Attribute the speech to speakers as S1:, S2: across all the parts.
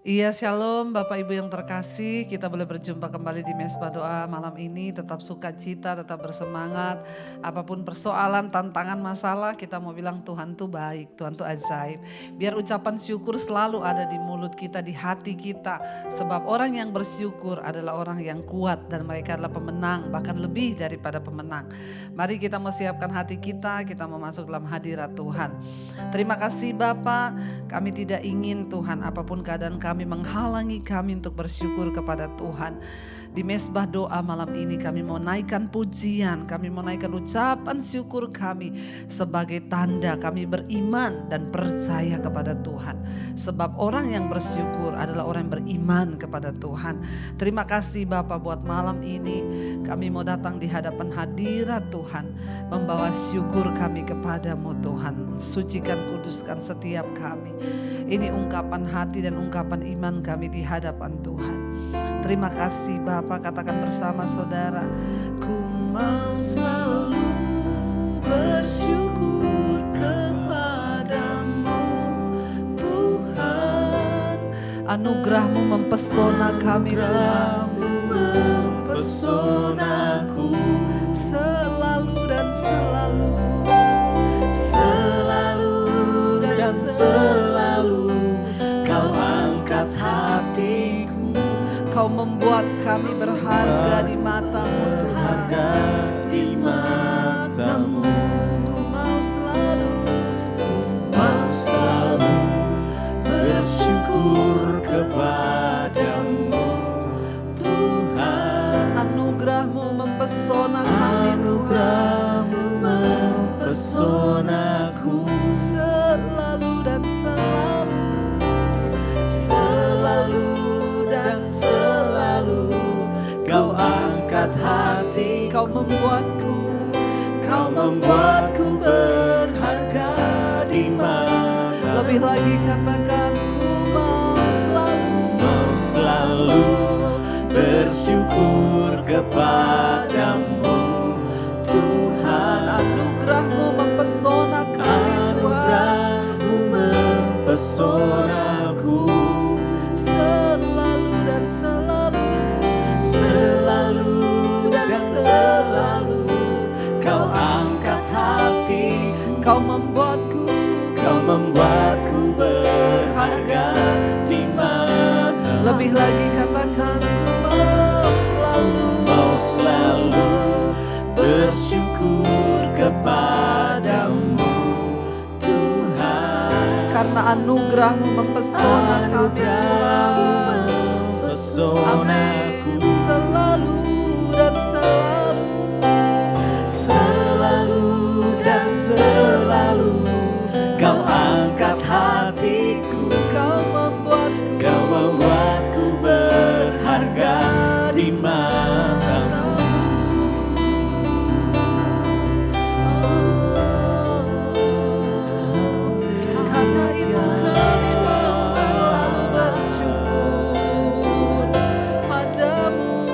S1: Iya, shalom Bapak Ibu yang terkasih, kita boleh berjumpa kembali di Mesbah Doa malam ini. Tetap sukacita, tetap bersemangat. Apapun persoalan, tantangan, masalah, kita mau bilang Tuhan tuh baik, Tuhan tuh ajaib. Biar ucapan syukur selalu ada di mulut kita, di hati kita. Sebab orang yang bersyukur adalah orang yang kuat dan mereka adalah pemenang, bahkan lebih daripada pemenang. Mari kita mau siapkan hati kita mau masuk dalam hadirat Tuhan. Terima kasih Bapak, kami tidak ingin Tuhan apapun keadaan kami menghalangi kami untuk bersyukur kepada Tuhan. Di Mesbah Doa malam ini kami mau naikkan pujian, kami mau naikkan ucapan syukur kami sebagai tanda kami beriman dan percaya kepada Tuhan. Sebab orang yang bersyukur adalah orang yang beriman kepada Tuhan. Terima kasih Bapak buat malam ini kami mau datang di hadapan hadirat Tuhan, membawa syukur kami kepadamu Tuhan. Sucikan, kuduskan setiap kami. Ini ungkapan hati dan ungkapan iman kami di hadapan Tuhan. Terima kasih Bapak, katakan bersama saudara. Ku mau selalu bersyukur kepadamu Tuhan. Anugerah-Mu mempesona kami Tuhan, mempesonaku selalu dan selalu, selalu dan selalu. Kau angkat hatiku, Kau membuat kami berharga di mata-Mu Tuhan, di mata-Mu. Ku mau selalu bersyukur kepadamu Tuhan. Anugerah-Mu mempesona kami Tuhan, mempesonaku selalu dan selalu, selalu dan selalu. Kau angkat hati, Kau membuatku berharga di mata. Lebih lagi katakan, ku mau selalu bersyukur kepadamu Tuhan. Anugerah-Mu mempesona kami Tuhan, mempesonaku selalu dan selalu, selalu dan selalu. Kau angkat hati, Kau membuatku berharga di mata. Lebih lagi katakan, ku mau selalu bersyukur kepadamu Tuhan. Karena anugerah-Mu mempesona kami Tuhan. Amin. Selalu dan selalu, selalu dan selalu. Kau angkat hatiku, Kau membuatku berharga di mata-Mu. Karena itu kami mau selalu bersyukur padamu.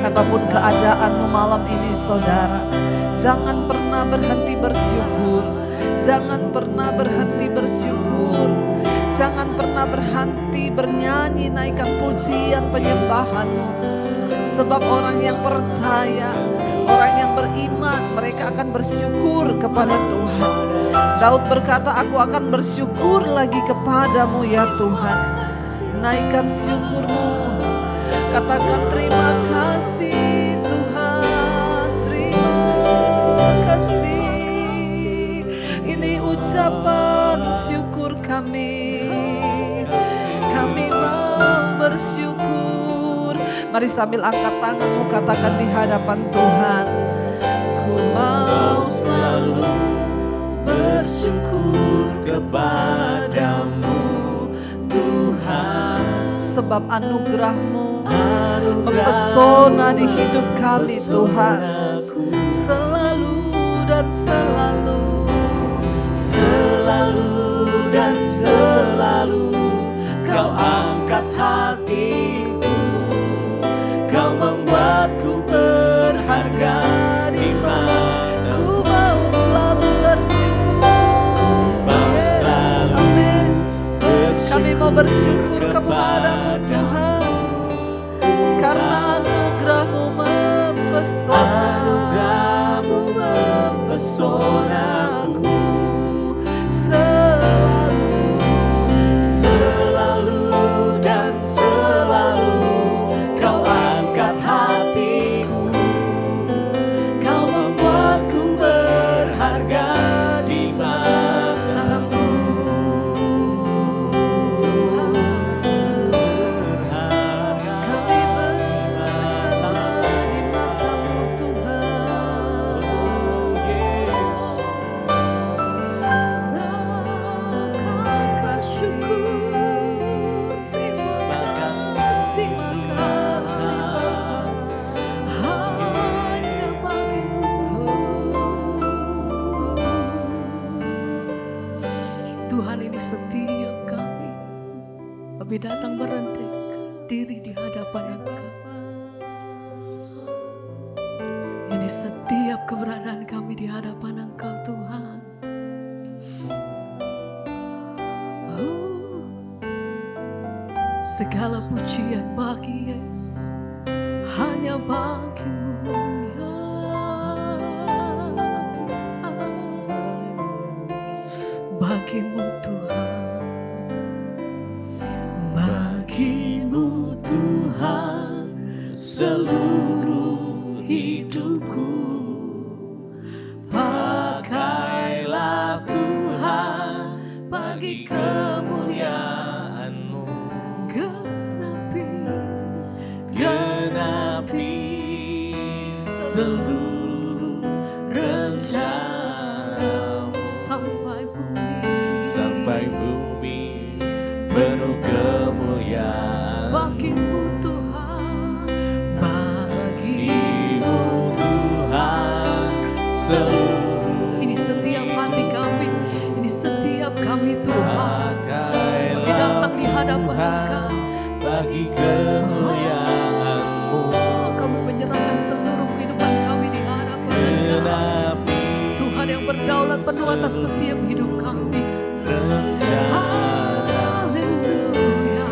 S1: Apapun keadaanmu malam ini saudara, jangan pernah berhenti bersyukur. Jangan pernah berhenti bersyukur. Jangan pernah berhenti bernyanyi, naikkan pujian penyembahanmu. Sebab orang yang percaya, orang yang beriman, mereka akan bersyukur kepada Tuhan. Daud berkata, aku akan bersyukur lagi kepadamu ya Tuhan. Naikkan syukurmu. Katakan terima kasih Tuhan, terima kasih. Ini ucapan syukur kami. Kami mau bersyukur. Mari sambil angkat tanganmu katakan di hadapan Tuhan. Ku mau selalu bersyukur kepadamu Tuhan. Sebab anugerah-Mu mempesona di hidup kami Tuhan. Selalu dan selalu, selalu dan selalu. Kau angkat hatiku, Kau membuatku berharga di mata. Ku mau selalu bersyukur. Kami mau mau bersyukur kepadamu Tuhan, karena anugerah-Mu mempesonaku selalu, selalu dan selalu. Kau angkat hatiku, Kau membuatku berharga di mata-Mu. Tuhan, kami berharga di mata-Mu Tuhan. Terima syukur, terima kasih Bapa, hanya bagimu.
S2: Tuhan, ini setiap kami datang berendek diri di hadapan Engkau. Ini setiap keberadaan kami di hadapan Engkau Tuhan. Segala pujian bagi Yesus, hanya bagimu ya Tuhan. Bagimu Tuhan, bagimu Tuhan seluruh hidupku. Pakailah Tuhan bagi kemuliaan-Mu. Genapi seluruh rencana-Mu sampai bumi penuh kemuliaan. Bagimu Tuhan, bagimu Tuhan seluruh. Ini setiap hati kami, ini setiap kami Tuhan. Kami datang di hadapan Engkau bagi kemuliaan-Mu. Kami menyerahkan seluruh kehidupan kami di hadapan Engkau. Tuhan yang berdaulat penuh atas setiap hidup kami. Haleluya.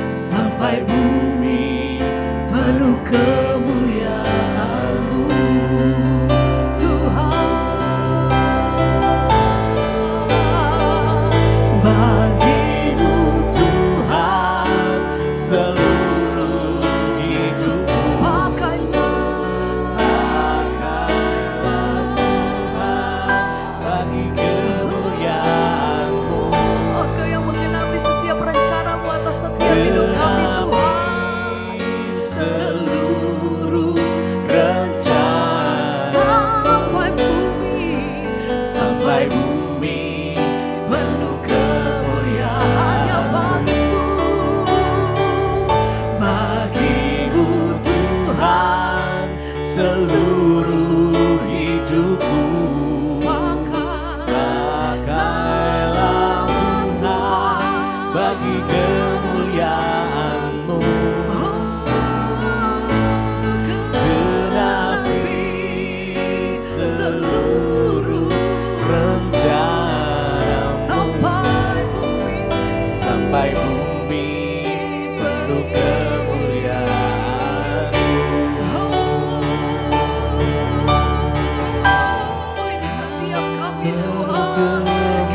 S2: Sampai bumi penuh kemuliaan-Mu Tuhan. Bagimu Tuhan seluruh hidupku. Pakailah Tuhan bagi kemuliaan-Mu. Kau yang menggenapi setiap rencana-Mu atas setiap hidup kami Tuhan. Seluruh rencana sampai bumi penuh kemuliaan. Hanya bagimu Tuhan seluruh hidupku. Pakailah Tuhan bagi kemuliaan-Mu. Genapi seluruh rencana-Mu sampai bumi penuh kemuliaan-Mu. Ini setiap kami Tuhan,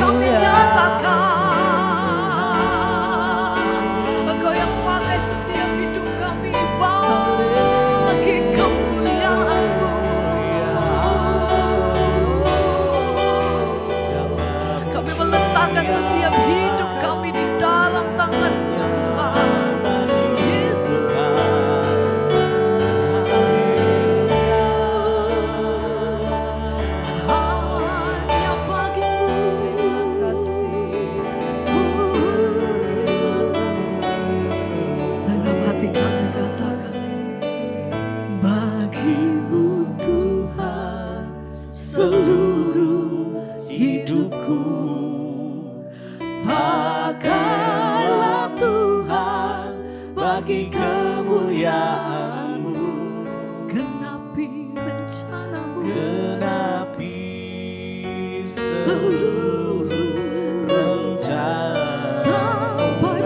S2: kami nyatakan Engkau yang memakai setiap hidup kami bagi kemuliaan-Mu. Kami meletakkan setiap hidup kami di dalam tangan-Mu Tuhan Yesus. Hanya bagimu. Terima kasih, terima kasih. Senang hati kami katakan, bagimu Tuhan seluruh hidupku. Pakailah Tuhan bagi kemuliaan-Mu. Genapi rencana-Mu. Genapi seluruh rencana sampai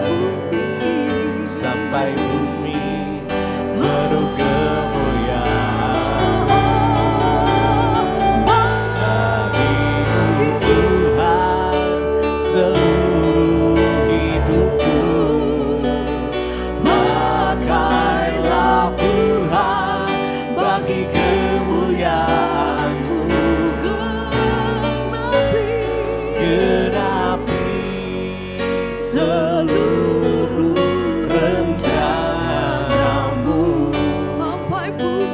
S3: bagi kemuliaan-Mu. Genapi seluruh rencana-Mu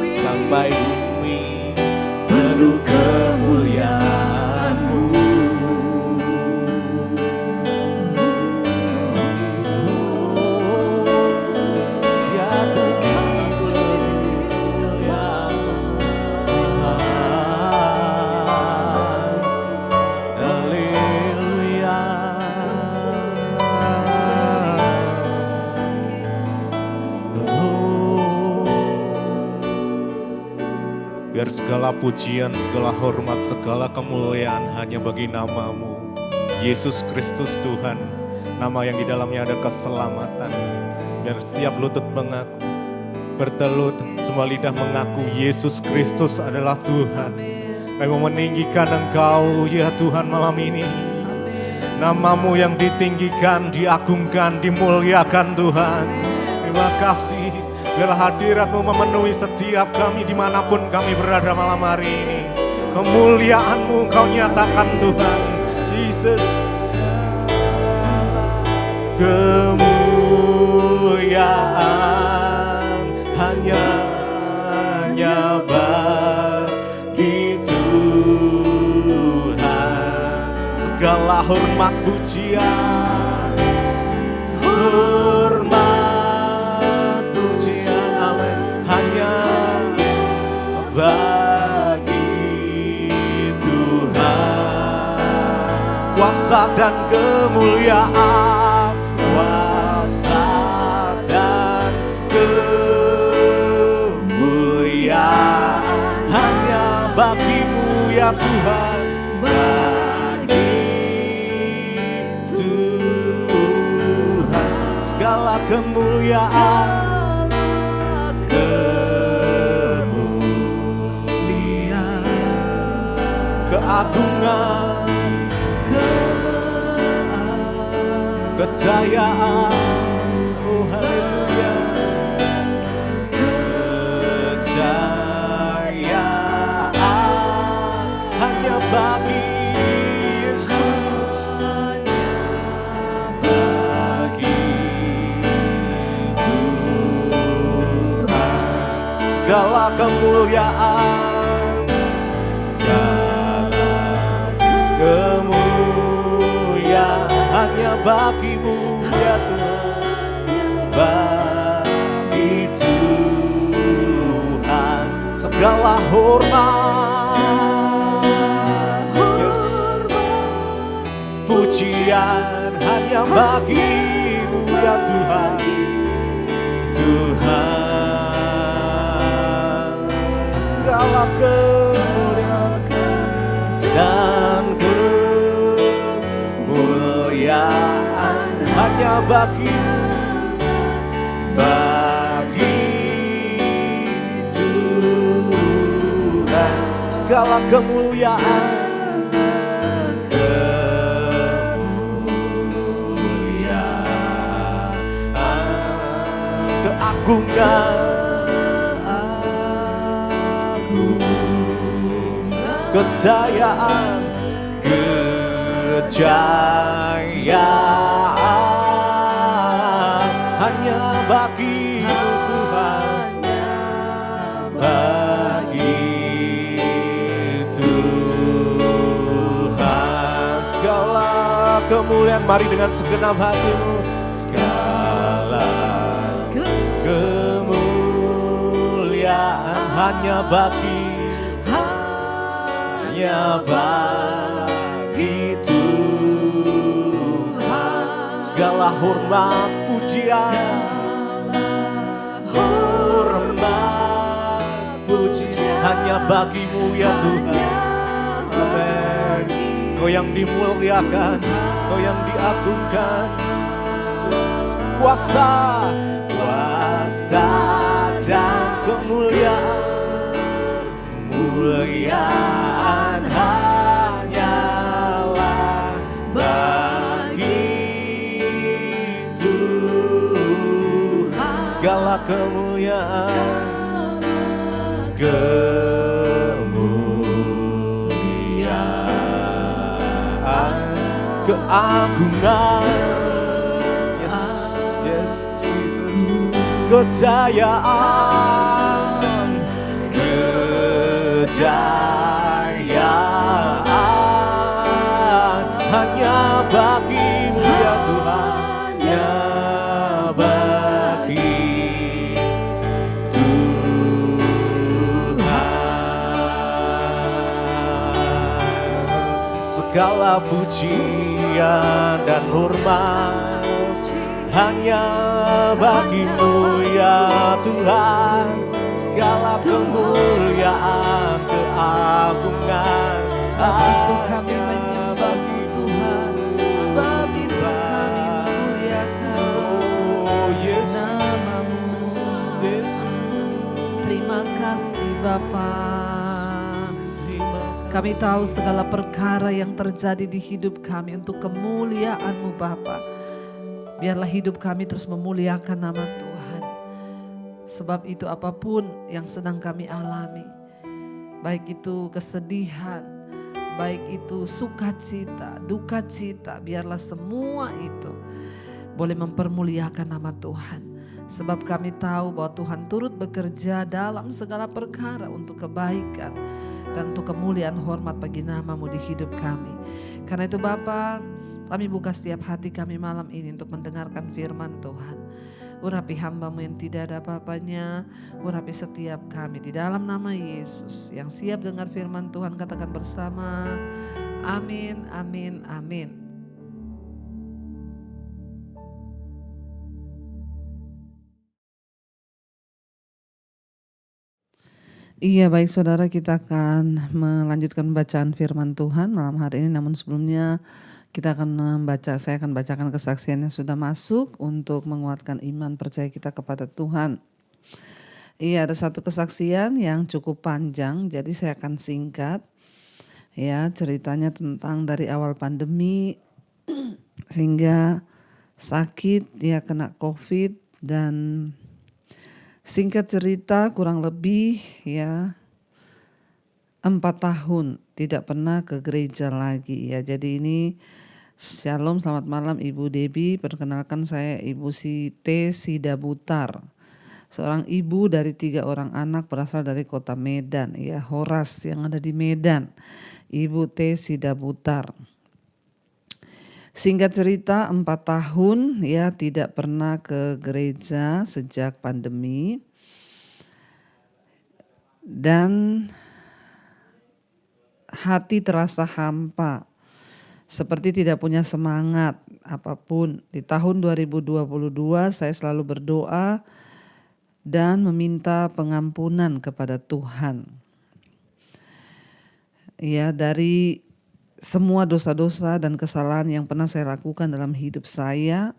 S3: sampai bumi penuh kemuliaan-Mu. Ya segala puji kemuliaan-Mu Tuhan. Haleluya. Biar segala pujian, segala hormat, segala kemuliaan hanya bagi nama-Mu, Yesus Kristus Tuhan. Nama yang di dalamnya ada keselamatan. Dan setiap lutut mengaku, bertelut, semua lidah mengaku Yesus Kristus adalah Tuhan. Kami mau meninggikan Engkau ya Tuhan malam ini. Nama-Mu yang ditinggikan, diagungkan, dimuliakan Tuhan. Terima kasih. Biarlah hadirat-Mu memenuhi setiap kami dimanapun kami berada malam hari ini. Kemuliaan-Mu Engkau nyatakan Tuhan. Jesus. Kemuliaan hanya bagi Tuhan. Segala hormat pujian, bagi Tuhan. Kuasa dan kemuliaan, kuasa dan kemuliaan hanya bagi-Mu ya Tuhan. Bagi Tuhan segala kemuliaan, keagungan, kejayaan, oh haleluya, kejayaan hanya bagi Yesus, bagi Tuhan segala kemuliaan, kemuliaan hanya bagi-Mu ya Tuhan. Bagi Tuhan segala hormat, yes. Pujian hanya bagi-Mu ya Tuhan. Tuhan segala kemuliaan dan kemuliaan hanya bagi-Mu, bagi Tuhan segala kemuliaan, keagungan, kejayaan, kejayaan hanya bagi-Mu Tuhan, bagi Tuhan segala kemuliaan. Mari dengan segenap hatimu, segala kemuliaan hanya bagi Tuhan. Segala hormat pujian, hormat pujian hanya bagi-Mu ya Tuhan. Amin. Kau yang dimuliakan, Kau yang diagungkan. Kuasa, kuasa dan kemuliaan, kemuliaan hanyalah bagi Tuhan. Segala kemuliaan, kemuliaan, keagungan, yes, yes Jesus, kejayaan, kejayaan hanya bagimu ya Tuhan, hanya bagi segala pujian dan hormat hanya bagimu ya Tuhan, segala kemuliaan, keagungan.
S1: Sebab itu kami menyembah-Mu Tuhan, sebab itu kami memuliakan nama-Mu. Terima kasih Bapa. Kami tahu segala perkara yang terjadi di hidup kami untuk kemuliaan-Mu Bapa. Biarlah hidup kami terus memuliakan nama Tuhan. Sebab itu apapun yang sedang kami alami, baik itu kesedihan, baik itu sukacita, duka cita, biarlah semua itu boleh mempermuliakan nama Tuhan. Sebab kami tahu bahwa Tuhan turut bekerja dalam segala perkara untuk kebaikan dan untuk kemuliaan hormat bagi nama-Mu di hidup kami. Karena itu Bapa, kami buka setiap hati kami malam ini untuk mendengarkan firman Tuhan. Urapi hamba-Mu yang tidak ada apa-apanya, urapi setiap kami di dalam nama Yesus. Yang siap dengar firman Tuhan katakan bersama, amin, amin, amin. Iya baik saudara, kita akan melanjutkan bacaan firman Tuhan malam hari ini. Namun sebelumnya kita akan saya akan bacakan kesaksian yang sudah masuk untuk menguatkan iman percaya kita kepada Tuhan. Iya, ada satu kesaksian yang cukup panjang, jadi saya akan singkat. Ya, ceritanya tentang dari awal pandemi sehingga sakit, dia kena COVID, dan singkat cerita kurang lebih ya 4 tahun tidak pernah ke gereja lagi ya. Jadi ini Shalom, selamat malam Ibu Debbie. Perkenalkan saya Ibu Siti Sidabutar. Seorang ibu dari 3 orang anak berasal dari kota Medan ya, Horas yang ada di Medan. Ibu T Sidabutar. Singkat cerita 4 tahun ya tidak pernah ke gereja sejak pandemi. Dan hati terasa hampa. Seperti tidak punya semangat apapun. Di tahun 2022 saya selalu berdoa dan meminta pengampunan kepada Tuhan. Ya, dari semua dosa-dosa dan kesalahan yang pernah saya lakukan dalam hidup saya.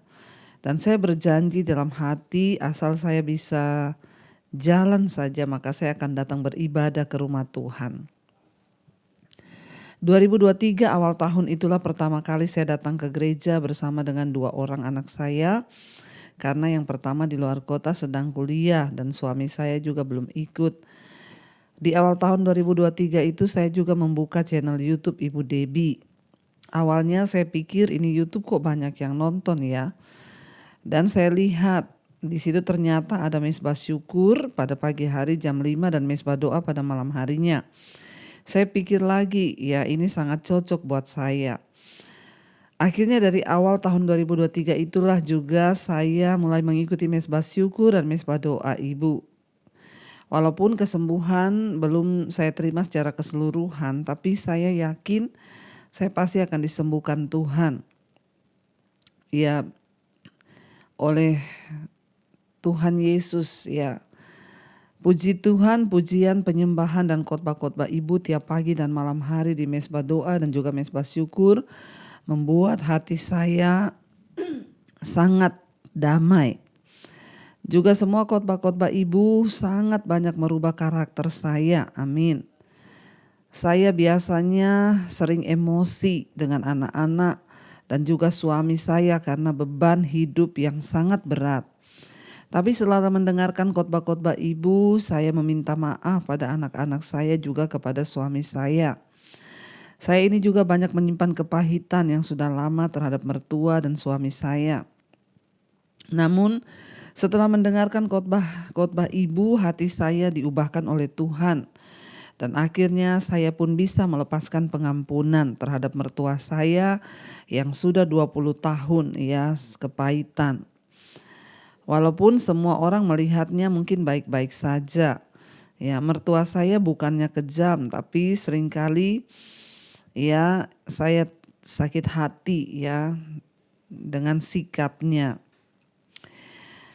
S1: Dan saya berjanji dalam hati asal saya bisa jalan saja maka saya akan datang beribadah ke rumah Tuhan. 2023 awal tahun itulah pertama kali saya datang ke gereja bersama dengan 2 orang anak saya. Karena yang pertama di luar kota sedang kuliah dan suami saya juga belum ikut. Di awal tahun 2023 itu saya juga membuka channel YouTube Ibu Debbie. Awalnya saya pikir ini YouTube kok banyak yang nonton ya. Dan saya lihat di situ ternyata ada mesbah syukur pada pagi hari jam 5 dan mesbah doa pada malam harinya. Saya pikir lagi ya ini sangat cocok buat saya. Akhirnya dari awal tahun 2023 itulah juga saya mulai mengikuti mesbah syukur dan mesbah doa Ibu. Walaupun kesembuhan belum saya terima secara keseluruhan, tapi saya yakin saya pasti akan disembuhkan Tuhan. Ya, oleh Tuhan Yesus ya. Puji Tuhan, pujian, penyembahan dan khotbah-khotbah Ibu tiap pagi dan malam hari di mesbah doa dan juga mesbah syukur membuat hati saya sangat damai. Juga semua khotbah-khotbah Ibu sangat banyak merubah karakter saya. Amin. Saya biasanya sering emosi dengan anak-anak dan juga suami saya karena beban hidup yang sangat berat. Tapi setelah mendengarkan khotbah-khotbah ibu, saya meminta maaf pada anak-anak saya juga kepada suami saya. Saya ini juga banyak menyimpan kepahitan yang sudah lama terhadap mertua dan suami saya. Namun setelah mendengarkan khotbah ibu, hati saya diubahkan oleh Tuhan. Dan akhirnya saya pun bisa melepaskan pengampunan terhadap mertua saya yang sudah 20 tahun ya kepahitan. Walaupun semua orang melihatnya mungkin baik-baik saja. Ya, mertua saya bukannya kejam, tapi seringkali ya saya sakit hati ya dengan sikapnya.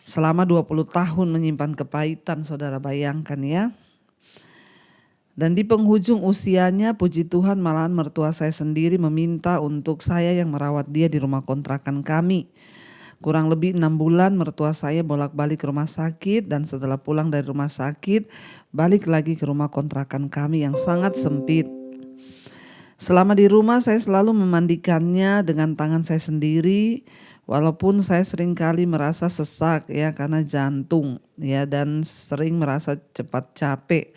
S1: Selama 20 tahun menyimpan kepahitan, saudara bayangkan ya. Dan di penghujung usianya, puji Tuhan malahan mertua saya sendiri meminta untuk saya yang merawat dia di rumah kontrakan kami. Kurang lebih 6 bulan mertua saya bolak-balik ke rumah sakit, dan setelah pulang dari rumah sakit balik lagi ke rumah kontrakan kami yang sangat sempit. Selama di rumah saya selalu memandikannya dengan tangan saya sendiri, walaupun saya seringkali merasa sesak ya karena jantung ya dan sering merasa cepat capek.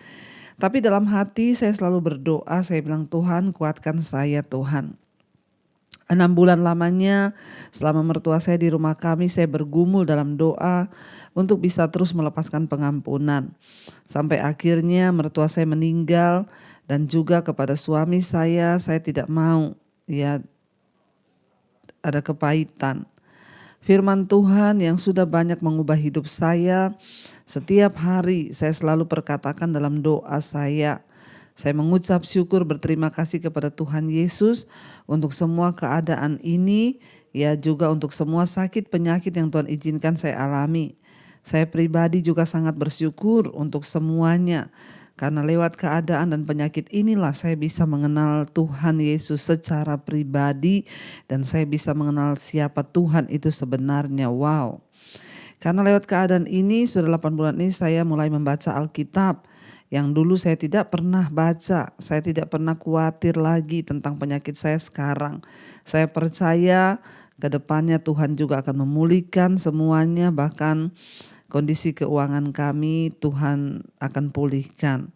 S1: Tapi dalam hati saya selalu berdoa, saya bilang Tuhan kuatkan saya Tuhan. 6 bulan lamanya selama mertua saya di rumah kami, saya bergumul dalam doa untuk bisa terus melepaskan pengampunan. Sampai akhirnya mertua saya meninggal, dan juga kepada suami saya tidak mau ya ada kepahitan. Firman Tuhan yang sudah banyak mengubah hidup saya, setiap hari saya selalu perkatakan dalam doa saya. Saya mengucap syukur berterima kasih kepada Tuhan Yesus untuk semua keadaan ini, ya juga untuk semua sakit penyakit yang Tuhan izinkan saya alami. Saya pribadi juga sangat bersyukur untuk semuanya, karena lewat keadaan dan penyakit inilah saya bisa mengenal Tuhan Yesus secara pribadi, dan saya bisa mengenal siapa Tuhan itu sebenarnya. Wow. Karena lewat keadaan ini sudah 8 bulan ini saya mulai membaca Alkitab. Yang dulu saya tidak pernah baca, saya tidak pernah khawatir lagi tentang penyakit saya sekarang. Saya percaya ke depannya Tuhan juga akan memulihkan semuanya, bahkan kondisi keuangan kami Tuhan akan pulihkan.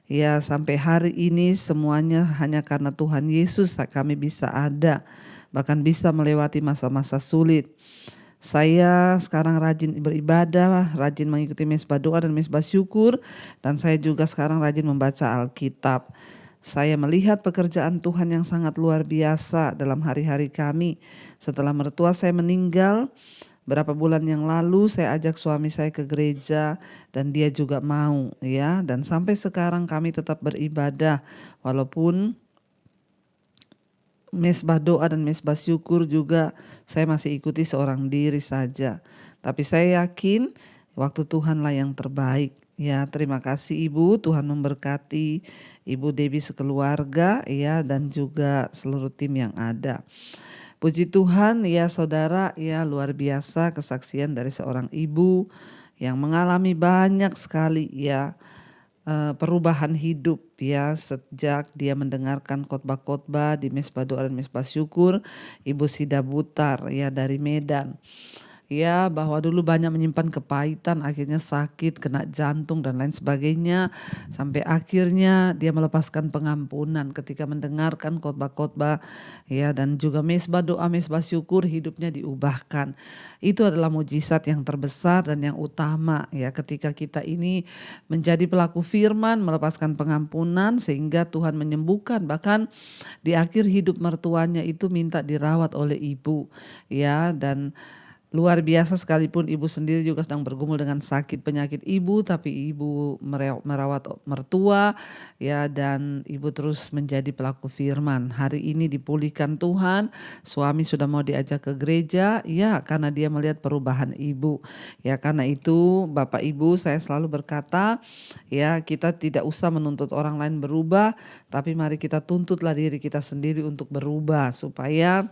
S1: Ya sampai hari ini semuanya hanya karena Tuhan Yesus kami bisa ada, bahkan bisa melewati masa-masa sulit. Saya sekarang rajin beribadah, rajin mengikuti mesbah doa dan mesbah syukur, dan saya juga sekarang rajin membaca Alkitab. Saya melihat pekerjaan Tuhan yang sangat luar biasa dalam hari-hari kami. Setelah mertua saya meninggal, berapa bulan yang lalu saya ajak suami saya ke gereja dan dia juga mau ya. Dan sampai sekarang kami tetap beribadah walaupun mesbah doa dan mesbah syukur juga saya masih ikuti seorang diri saja. Tapi saya yakin waktu Tuhanlah yang terbaik. Ya, terima kasih Ibu, Tuhan memberkati Ibu Debbie sekeluarga ya dan juga seluruh tim yang ada. Puji Tuhan ya saudara, ya luar biasa kesaksian dari seorang ibu yang mengalami banyak sekali ya perubahan hidup ya sejak dia mendengarkan khotbah-khotbah di mesbah doa dan mesbah syukur Ibu Sida Butar ya dari Medan. Ya bahwa dulu banyak menyimpan kepahitan, akhirnya sakit, kena jantung dan lain sebagainya. Sampai akhirnya dia melepaskan pengampunan ketika mendengarkan khotbah-khotbah ya dan juga mesbah doa, mesbah syukur, hidupnya diubahkan. Itu adalah mujizat yang terbesar dan yang utama ya ketika kita ini menjadi pelaku firman, melepaskan pengampunan sehingga Tuhan menyembuhkan. Bahkan di akhir hidup mertuanya itu minta dirawat oleh ibu ya, dan luar biasa sekalipun ibu sendiri juga sedang bergumul dengan sakit penyakit ibu, tapi ibu merawat mertua ya dan ibu terus menjadi pelaku firman. Hari ini dipulihkan Tuhan, suami sudah mau diajak ke gereja ya karena dia melihat perubahan ibu. Ya karena itu Bapak Ibu saya selalu berkata ya kita tidak usah menuntut orang lain berubah, tapi mari kita tuntutlah diri kita sendiri untuk berubah supaya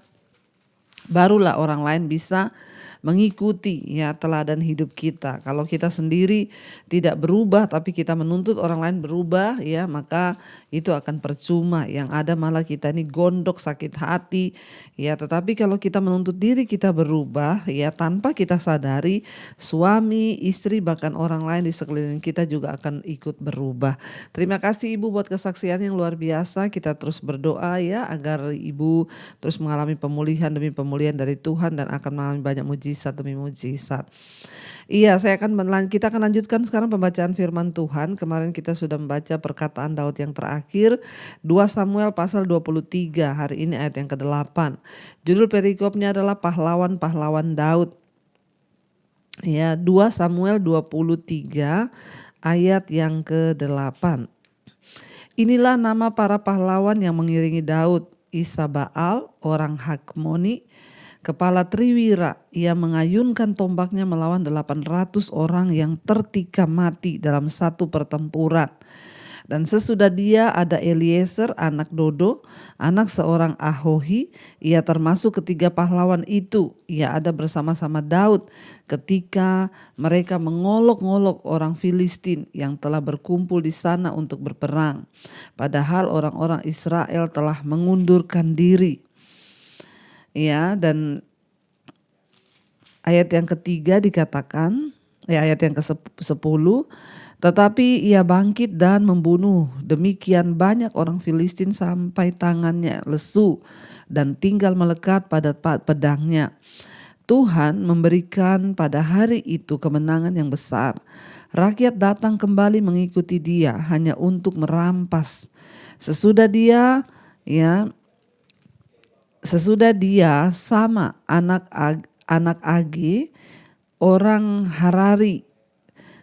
S1: barulah orang lain bisa mengikuti ya teladan hidup kita. Kalau kita sendiri tidak berubah tapi kita menuntut orang lain berubah ya, maka itu akan percuma. Yang ada malah kita ini gondok, sakit hati ya. Tetapi kalau kita menuntut diri kita berubah ya, tanpa kita sadari, suami, istri, bahkan orang lain di sekeliling kita juga akan ikut berubah. Terima kasih Ibu buat kesaksian yang luar biasa. Kita terus berdoa ya agar Ibu terus mengalami pemulihan demi pemulihan dari Tuhan dan akan mengalami banyak mujizat demi mujizat. Iya, kita akan lanjutkan sekarang pembacaan firman Tuhan. Kemarin kita sudah membaca perkataan Daud yang terakhir, 2 Samuel pasal 23. Hari ini ayat yang ke-8. Judul perikopnya adalah pahlawan-pahlawan Daud. Ya, 2 Samuel 23 ayat yang ke-8. Inilah nama para pahlawan yang mengiringi Daud: Isabaal, orang Hakmoni, kepala Triwira. Ia mengayunkan tombaknya melawan 800 orang yang tertikam mati dalam satu pertempuran. Dan sesudah dia ada Eliezer anak Dodo, anak seorang Ahohi. Ia termasuk ketiga pahlawan itu. Ia ada bersama-sama Daud ketika mereka mengolok-ngolok orang Filistin yang telah berkumpul di sana untuk berperang. Padahal orang-orang Israel telah mengundurkan diri. Ya, dan ayat yang ketiga dikatakan, ayat yang ke-10, tetapi ia bangkit dan membunuh demikian banyak orang Filistin sampai tangannya lesu dan tinggal melekat pada pedangnya. Tuhan memberikan pada hari itu kemenangan yang besar. Rakyat datang kembali mengikuti dia hanya untuk merampas. Sesudah dia sama anak Agi, orang Harari.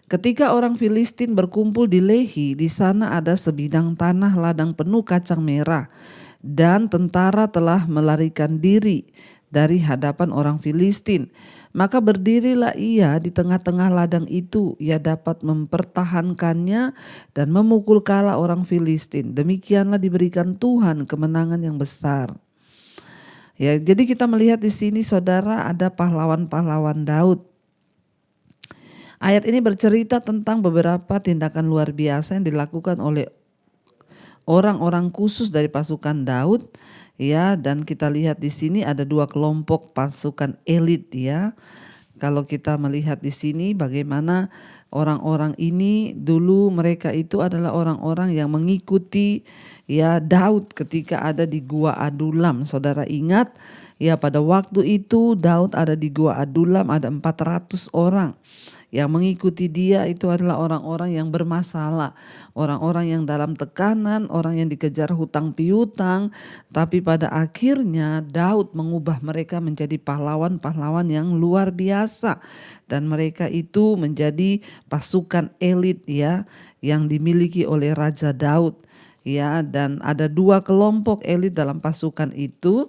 S1: Ketika orang Filistin berkumpul di Lehi, di sana ada sebidang tanah ladang penuh kacang merah, dan tentara telah melarikan diri dari hadapan orang Filistin. Maka berdirilah ia di tengah-tengah ladang itu, ia dapat mempertahankannya dan memukul kalah orang Filistin. Demikianlah diberikan Tuhan kemenangan yang besar. Ya, jadi kita melihat di sini saudara ada pahlawan-pahlawan Daud. Ayat ini bercerita tentang beberapa tindakan luar biasa yang dilakukan oleh orang-orang khusus dari pasukan Daud, ya, dan kita lihat di sini ada dua kelompok pasukan elit, ya. Kalau kita melihat di sini bagaimana orang-orang ini dulu mereka itu adalah orang-orang yang mengikuti ya Daud ketika ada di Gua Adulam. Saudara ingat ya, pada waktu itu Daud ada di Gua Adulam, ada 400 orang. Yang mengikuti dia itu adalah orang-orang yang bermasalah, orang-orang yang dalam tekanan, orang yang dikejar hutang piutang. Tapi pada akhirnya Daud mengubah mereka menjadi pahlawan-pahlawan yang luar biasa. Dan mereka itu menjadi pasukan elit ya, yang dimiliki oleh Raja Daud. Ya, dan ada dua kelompok elit dalam pasukan itu,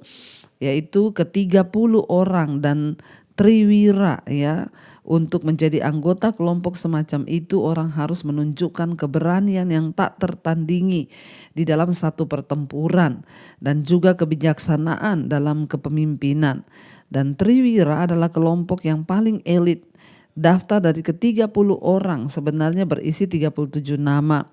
S1: yaitu ke-30 orang dan Triwira ya. Untuk menjadi anggota kelompok semacam itu orang harus menunjukkan keberanian yang tak tertandingi di dalam satu pertempuran dan juga kebijaksanaan dalam kepemimpinan. Dan Triwira adalah kelompok yang paling elit. Daftar dari ke-30 orang sebenarnya berisi 37 nama.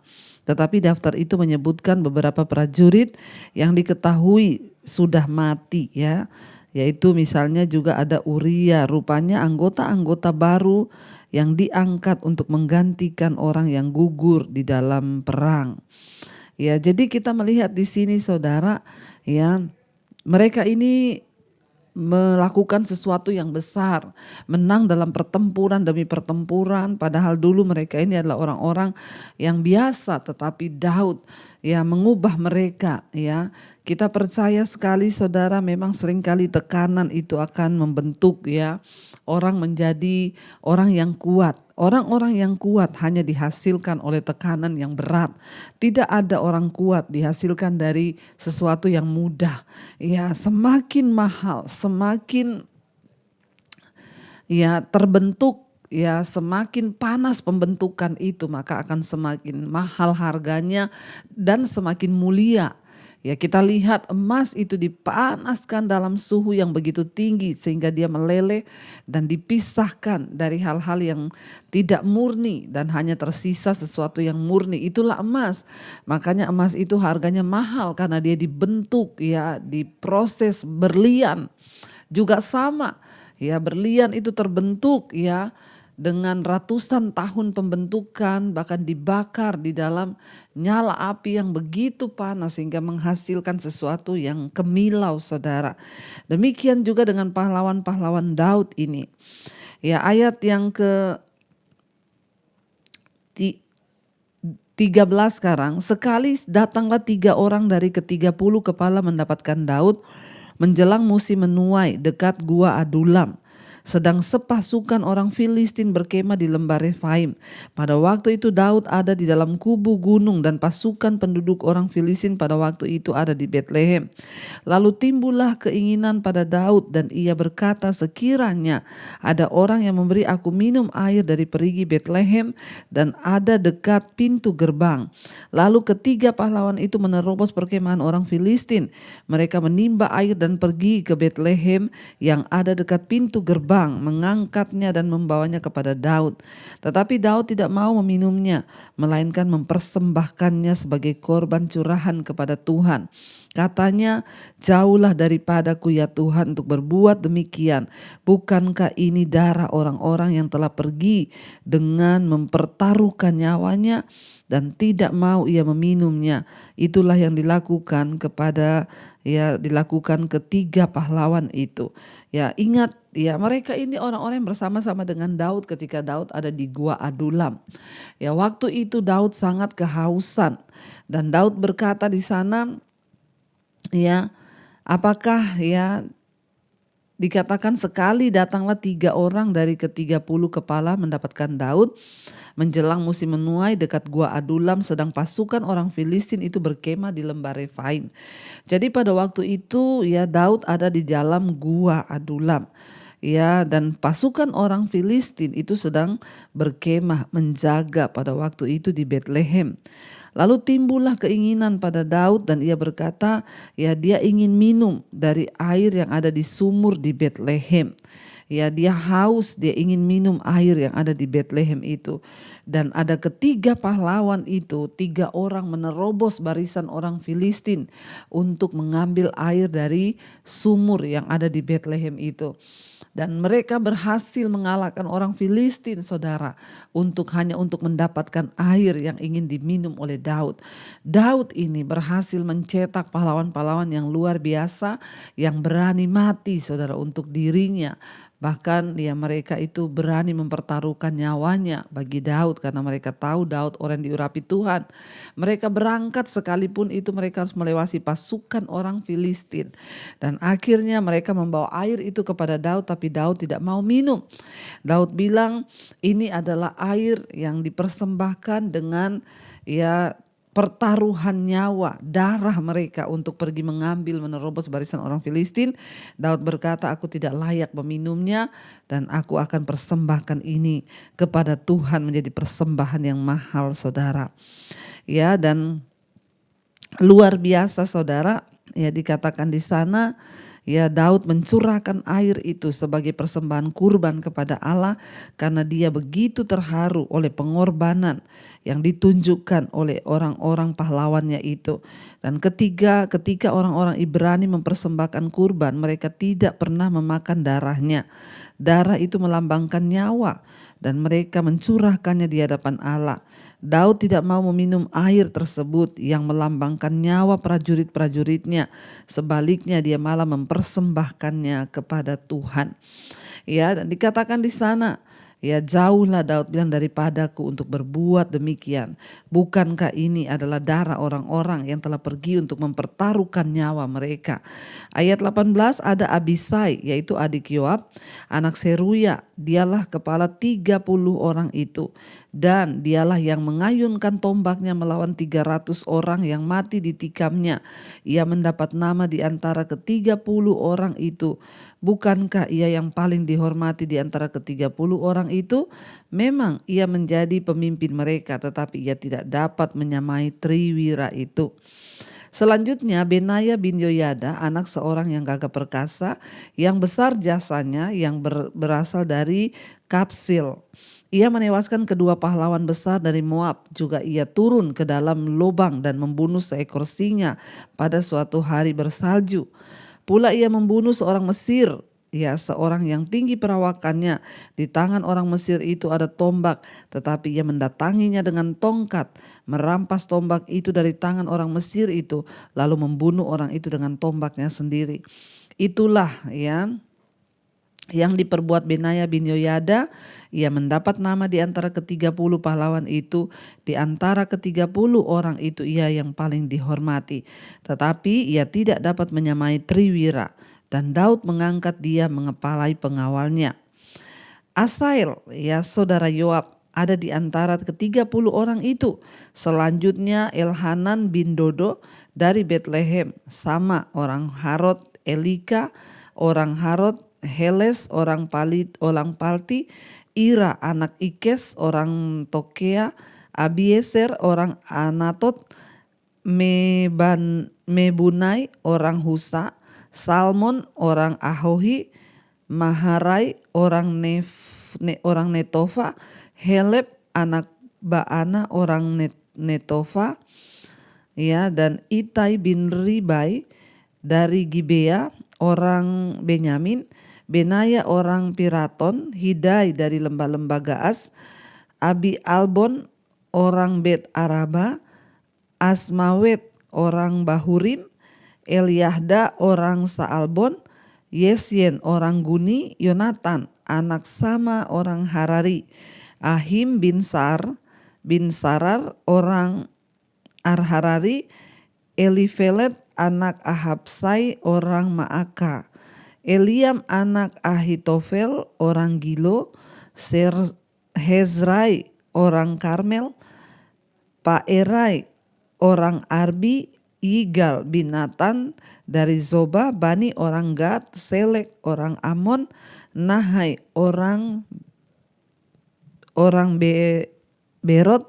S1: Tetapi daftar itu menyebutkan beberapa prajurit yang diketahui sudah mati ya. Yaitu misalnya juga ada Uria, rupanya anggota-anggota baru yang diangkat untuk menggantikan orang yang gugur di dalam perang. Ya, jadi kita melihat di sini saudara ya, mereka ini melakukan sesuatu yang besar, menang dalam pertempuran demi pertempuran, padahal dulu mereka ini adalah orang-orang yang biasa, tetapi Daud ya mengubah mereka ya. Kita percaya sekali saudara, memang seringkali tekanan itu akan membentuk ya orang menjadi orang yang kuat. Orang-orang yang kuat hanya dihasilkan oleh tekanan yang berat. Tidak ada orang kuat dihasilkan dari sesuatu yang mudah. Ya, semakin mahal, semakin ya terbentuk, ya semakin panas pembentukan itu, maka akan semakin mahal harganya dan semakin mulia. Ya, kita lihat emas itu dipanaskan dalam suhu yang begitu tinggi sehingga dia meleleh dan dipisahkan dari hal-hal yang tidak murni dan hanya tersisa sesuatu yang murni. Itulah emas. Makanya emas itu harganya mahal karena dia dibentuk, ya, diproses berlian. Juga sama, ya, berlian itu terbentuk, ya, dengan ratusan tahun pembentukan, bahkan dibakar di dalam nyala api yang begitu panas sehingga menghasilkan sesuatu yang kemilau, saudara. Demikian juga dengan pahlawan-pahlawan Daud ini. Ya, ayat yang ke 13 sekarang, sekali datanglah 3 orang dari ke-30 kepala mendapatkan Daud menjelang musim menuai dekat gua Adulam. Sedang sepasukan orang Filistin berkemah di lembah Refaim. Pada waktu itu Daud ada di dalam kubu gunung dan pasukan penduduk orang Filistin pada waktu itu ada di Betlehem. Lalu timbullah keinginan pada Daud dan ia berkata, sekiranya ada orang yang memberi aku minum air dari perigi Betlehem dan ada dekat pintu gerbang. Lalu ketiga pahlawan itu menerobos perkemahan orang Filistin. Mereka menimba air dan pergi ke Betlehem yang ada dekat pintu gerbang, mengangkatnya dan membawanya kepada Daud. Tetapi Daud tidak mau meminumnya, melainkan mempersembahkannya sebagai korban curahan kepada Tuhan. Katanya, jauhlah daripadaku ya Tuhan untuk berbuat demikian. Bukankah ini darah orang-orang yang telah pergi dengan mempertaruhkan nyawanya, dan tidak mau ia meminumnya. Itulah yang dilakukan dilakukan ketiga pahlawan itu. Ya, ingat, ya, mereka ini orang-orang yang bersama-sama dengan Daud ketika Daud ada di gua Adulam. Ya, waktu itu Daud sangat kehausan dan Daud berkata di sana, ya, apakah, ya, dikatakan sekali datanglah 3 orang dari ke-30 kepala mendapatkan Daud menjelang musim menuai dekat gua Adulam, sedang pasukan orang Filistin itu berkemah di lembah Refaim. Jadi pada waktu itu, ya, Daud ada di dalam gua Adulam. Ya, dan pasukan orang Filistin itu sedang berkemah menjaga pada waktu itu di Betlehem. Lalu timbullah keinginan pada Daud dan ia berkata, ya, dia ingin minum dari air yang ada di sumur di Betlehem. Ya, dia haus, dia ingin minum air yang ada di Betlehem itu. Dan ada ketiga pahlawan itu, 3 orang menerobos barisan orang Filistin untuk mengambil air dari sumur yang ada di Betlehem itu. Dan mereka berhasil mengalahkan orang Filistin, saudara, hanya untuk mendapatkan air yang ingin diminum oleh Daud. Daud ini berhasil mencetak pahlawan-pahlawan yang luar biasa, yang berani mati, saudara, untuk dirinya. Bahkan, ya, mereka itu berani mempertaruhkan nyawanya bagi Daud karena mereka tahu Daud orang diurapi Tuhan. Mereka berangkat sekalipun itu mereka harus melewati pasukan orang Filistin. Dan akhirnya mereka membawa air itu kepada Daud, tapi Daud tidak mau minum. Daud bilang ini adalah air yang dipersembahkan dengan, ya, pertaruhan nyawa, darah mereka untuk pergi mengambil, menerobos barisan orang Filistin. Daud berkata, aku tidak layak meminumnya dan aku akan persembahkan ini kepada Tuhan menjadi persembahan yang mahal, saudara. Ya, dan luar biasa, saudara, ya, dikatakan di sana, ya, Daud mencurahkan air itu sebagai persembahan kurban kepada Allah karena dia begitu terharu oleh pengorbanan yang ditunjukkan oleh orang-orang pahlawannya itu. Dan ketika orang-orang Ibrani mempersembahkan kurban, mereka tidak pernah memakan darahnya. Darah itu melambangkan nyawa dan mereka mencurahkannya di hadapan Allah. Daud tidak mau meminum air tersebut yang melambangkan nyawa prajurit-prajuritnya. Sebaliknya dia malah mempersembahkannya kepada Tuhan. Ya, dan dikatakan di sana, ya, jauhlah Daud bilang daripadaku untuk berbuat demikian. Bukankah ini adalah darah orang-orang yang telah pergi untuk mempertaruhkan nyawa mereka. Ayat 18 ada Abisai, yaitu adik Yoab, anak Seruya. Dialah kepala 30 orang itu. Dan dialah yang mengayunkan tombaknya melawan 300 orang yang mati ditikamnya. Ia mendapat nama di antara ke-30 orang itu. Bukankah ia yang paling dihormati di antara ke-30 orang itu? Memang ia menjadi pemimpin mereka, tetapi ia tidak dapat menyamai Triwira itu. Selanjutnya Benaya bin Yoyada, anak seorang yang gagah perkasa, yang besar jasanya, yang berasal dari Kapsil. Ia menewaskan kedua pahlawan besar dari Moab. Juga ia turun ke dalam lubang dan membunuh seekor singa pada suatu hari bersalju. Pula ia membunuh seorang Mesir, ya seorang yang tinggi perawakannya. Di tangan orang Mesir itu ada tombak, tetapi ia mendatanginya dengan tongkat, merampas tombak itu dari tangan orang Mesir itu, lalu membunuh orang itu dengan tombaknya sendiri. Itulah ya yang diperbuat Benaya bin Yoyada. Ia mendapat nama di antara ke-30 pahlawan itu. Di antara ke-30 orang itu ia yang paling dihormati. Tetapi ia tidak dapat menyamai Triwira, dan Daud mengangkat dia mengepalai pengawalnya. Asael, ya saudara Yoab, ada di antara ke-30 orang itu. Selanjutnya Elhanan bin Dodo dari Betlehem, Sama orang Harod, Elika orang Harod, Heles orang Palti, Ira anak Ikes orang Tokea, Abieser orang Anatot, Mebunai orang Husa, Salmon orang Ahohi, Maharai orang Netofa, Heleb anak Baana orang Netofa, ya, dan Itai bin Ribai dari Gibea orang Benyamin, Benaya orang Piraton, Hidai dari lembah-lembah Gaas, Abi Albon orang Bet Araba, Asmawet orang Bahurim, Eliahda orang Saalbon, Yesyen orang Guni, Yonatan anak Sama orang Harari, Ahim bin Sarar orang Arharari, Elifelet anak Ahabsai orang Maaka, Eliam anak Ahitofel orang Gilo, Hezrai orang Karmel, Paerai orang Arbi, Yigal bin Natan dari Zoba, Bani orang Gad, Selek orang Amon, Nahai orang Berot,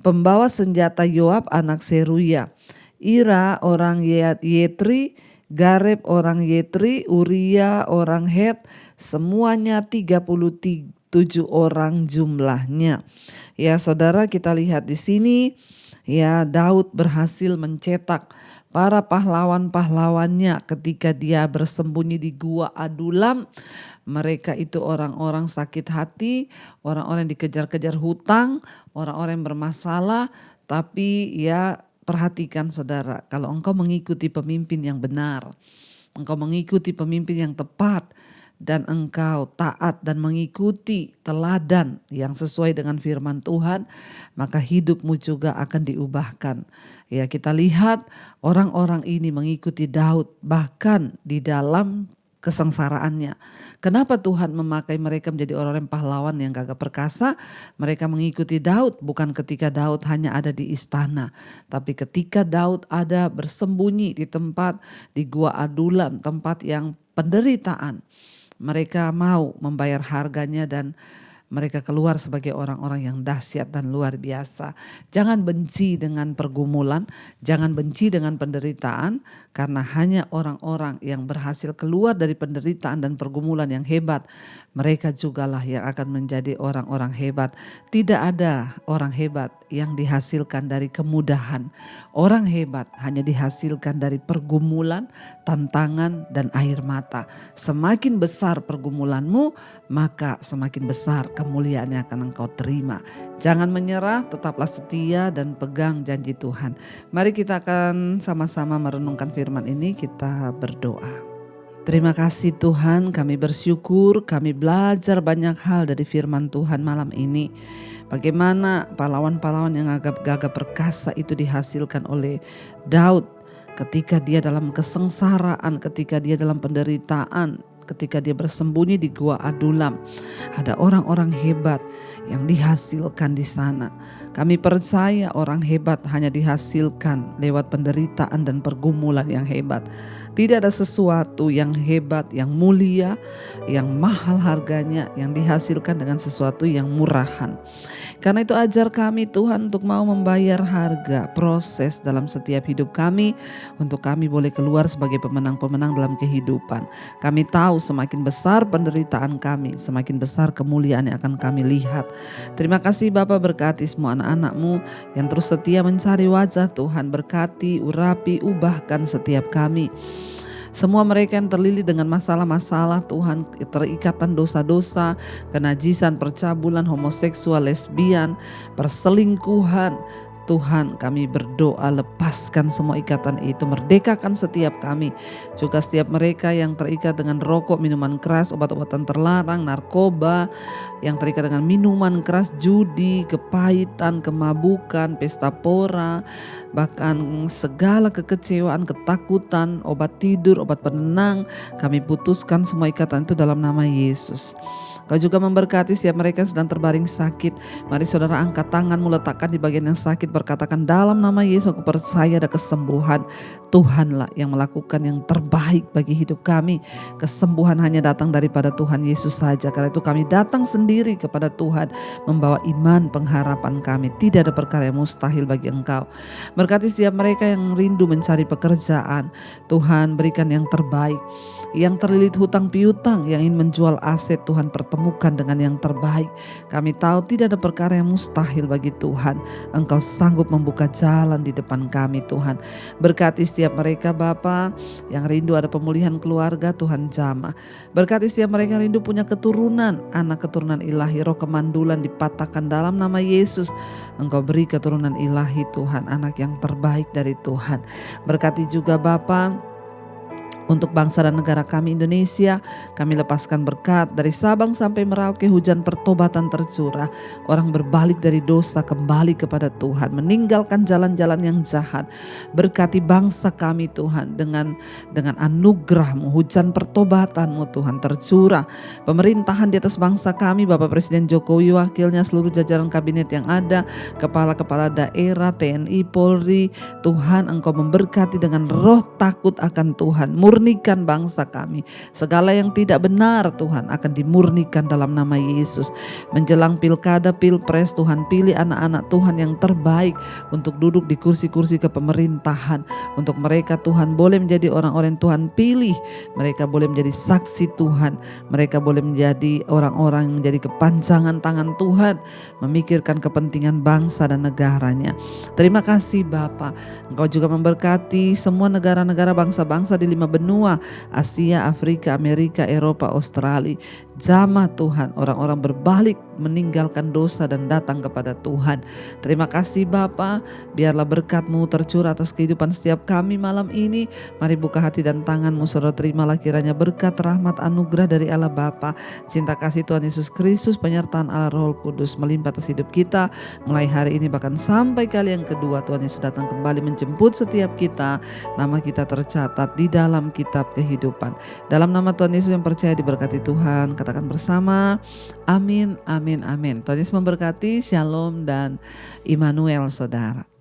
S1: pembawa senjata Yoab anak Seruya, Ira orang Yetri, Gareb orang Yetri, Uria orang Het, semuanya 37 orang jumlahnya. Ya saudara, kita lihat di sini ya Daud berhasil mencetak para pahlawan-pahlawannya ketika dia bersembunyi di Gua Adulam. Mereka itu orang-orang sakit hati, orang-orang yang dikejar-kejar hutang, orang-orang yang bermasalah, tapi ya perhatikan saudara, kalau engkau mengikuti pemimpin yang benar, engkau mengikuti pemimpin yang tepat, dan engkau taat dan mengikuti teladan yang sesuai dengan firman Tuhan, maka hidupmu juga akan diubahkan. Ya, kita lihat orang-orang ini mengikuti Daud bahkan di dalam kesengsaraannya. Kenapa Tuhan memakai mereka menjadi orang-orang pahlawan yang gagah perkasa? Mereka mengikuti Daud bukan ketika Daud hanya ada di istana, tapi ketika Daud ada bersembunyi di tempat di Gua Adulam, tempat yang penderitaan. Mereka mau membayar harganya dan mereka keluar sebagai orang-orang yang dahsyat dan luar biasa. Jangan benci dengan pergumulan, jangan benci dengan penderitaan, karena hanya orang-orang yang berhasil keluar dari penderitaan dan pergumulan yang hebat, mereka jugalah yang akan menjadi orang-orang hebat. Tidak ada orang hebat yang dihasilkan dari kemudahan. Orang hebat hanya dihasilkan dari pergumulan, tantangan, dan air mata. Semakin besar pergumulanmu, maka semakin besar kemuliaan yang akan engkau terima. Jangan menyerah, tetaplah setia dan pegang janji Tuhan. Mari kita akan sama-sama merenungkan firman ini, kita berdoa. Terima kasih Tuhan, kami bersyukur, kami belajar banyak hal dari firman Tuhan malam ini. Bagaimana pahlawan-pahlawan yang gagah perkasa itu dihasilkan oleh Daud ketika dia dalam kesengsaraan, ketika dia dalam penderitaan, ketika dia bersembunyi di Gua Adulam. Ada orang-orang hebat yang dihasilkan di sana. Kami percaya orang hebat hanya dihasilkan lewat penderitaan dan pergumulan yang hebat. Tidak ada sesuatu yang hebat, yang mulia, yang mahal harganya, yang dihasilkan dengan sesuatu yang murahan. Karena itu ajar kami Tuhan untuk mau membayar harga proses dalam setiap hidup kami, untuk kami boleh keluar sebagai pemenang-pemenang dalam kehidupan. Kami tahu semakin besar penderitaan kami, semakin besar kemuliaan yang akan kami lihat. Terima kasih Bapa, berkati semua anak-anak-Mu yang terus setia mencari wajah Tuhan. Berkati, urapi, ubahkan setiap kami. Semua mereka yang terlilit dengan masalah-masalah Tuhan, terikatan dosa-dosa, kenajisan, percabulan, homoseksual, lesbian, perselingkuhan, Tuhan kami berdoa lepaskan semua ikatan itu, merdekakan setiap kami. Juga setiap mereka yang terikat dengan rokok, minuman keras, obat-obatan terlarang, narkoba, yang terikat dengan minuman keras, judi, kepahitan, kemabukan, pesta pora, bahkan segala kekecewaan, ketakutan, obat tidur, obat penenang, kami putuskan semua ikatan itu dalam nama Yesus. Kau juga memberkati setiap mereka yang sedang terbaring sakit. Mari saudara angkat tanganmu, letakkan di bagian yang sakit, berkatakan dalam nama Yesus aku percaya ada kesembuhan. Tuhanlah yang melakukan yang terbaik bagi hidup kami. Kesembuhan hanya datang daripada Tuhan Yesus saja. Karena itu kami datang sendiri kepada Tuhan, membawa iman pengharapan kami. Tidak ada perkara yang mustahil bagi Engkau. Berkati setiap mereka yang rindu mencari pekerjaan. Tuhan berikan yang terbaik. Yang terlilit hutang piutang, yang ingin menjual aset, Tuhan pertemukan dengan yang terbaik. Kami tahu tidak ada perkara yang mustahil bagi Tuhan. Engkau sanggup membuka jalan di depan kami Tuhan. Berkati setiap mereka Bapa yang rindu ada pemulihan keluarga, Tuhan jamah. Berkati setiap mereka yang rindu punya keturunan, anak keturunan ilahi, roh kemandulan dipatahkan dalam nama Yesus. Engkau beri keturunan ilahi Tuhan, anak yang terbaik dari Tuhan. Berkati juga Bapa untuk bangsa dan negara kami Indonesia, kami lepaskan berkat dari Sabang sampai Merauke, hujan pertobatan tercurah. Orang berbalik dari dosa kembali kepada Tuhan, meninggalkan jalan-jalan yang jahat. Berkati bangsa kami Tuhan dengan anugerah-Mu, hujan pertobatan-Mu Tuhan tercurah. Pemerintahan di atas bangsa kami, Bapak Presiden Jokowi, wakilnya, seluruh jajaran kabinet yang ada, kepala-kepala daerah, TNI, Polri, Tuhan Engkau memberkati dengan roh takut akan Tuhan. Murnikan bangsa kami. Segala yang tidak benar Tuhan akan dimurnikan dalam nama Yesus. Menjelang pilkada, pilpres, Tuhan pilih anak-anak Tuhan yang terbaik untuk duduk di kursi-kursi kepemerintahan. Untuk mereka Tuhan boleh menjadi orang-orang yang Tuhan pilih. Mereka boleh menjadi saksi Tuhan. Mereka boleh menjadi orang-orang yang menjadi kepanjangan tangan Tuhan, memikirkan kepentingan bangsa dan negaranya. Terima kasih Bapa. Engkau juga memberkati semua negara-negara bangsa-bangsa di 5 benua, Asia, Afrika, Amerika, Eropa, Australia. Jamah Tuhan, orang-orang berbalik meninggalkan dosa dan datang kepada Tuhan. Terima kasih Bapa, biarlah berkat-Mu tercurah atas kehidupan setiap kami malam ini. Mari buka hati dan tangan-Mu, saudara, terimalah kiranya berkat, rahmat, anugerah dari Allah Bapa, cinta kasih Tuhan Yesus Kristus, penyertaan Allah Roh Kudus melimpah atas hidup kita mulai hari ini bahkan sampai kali yang kedua. Tuhan Yesus datang kembali menjemput setiap kita. Nama kita tercatat di dalam kitab kehidupan. Dalam nama Tuhan Yesus yang percaya diberkati Tuhan, katakan bersama, amin, amin, amin. Tuhan Yesus memberkati, shalom dan Immanuel saudara.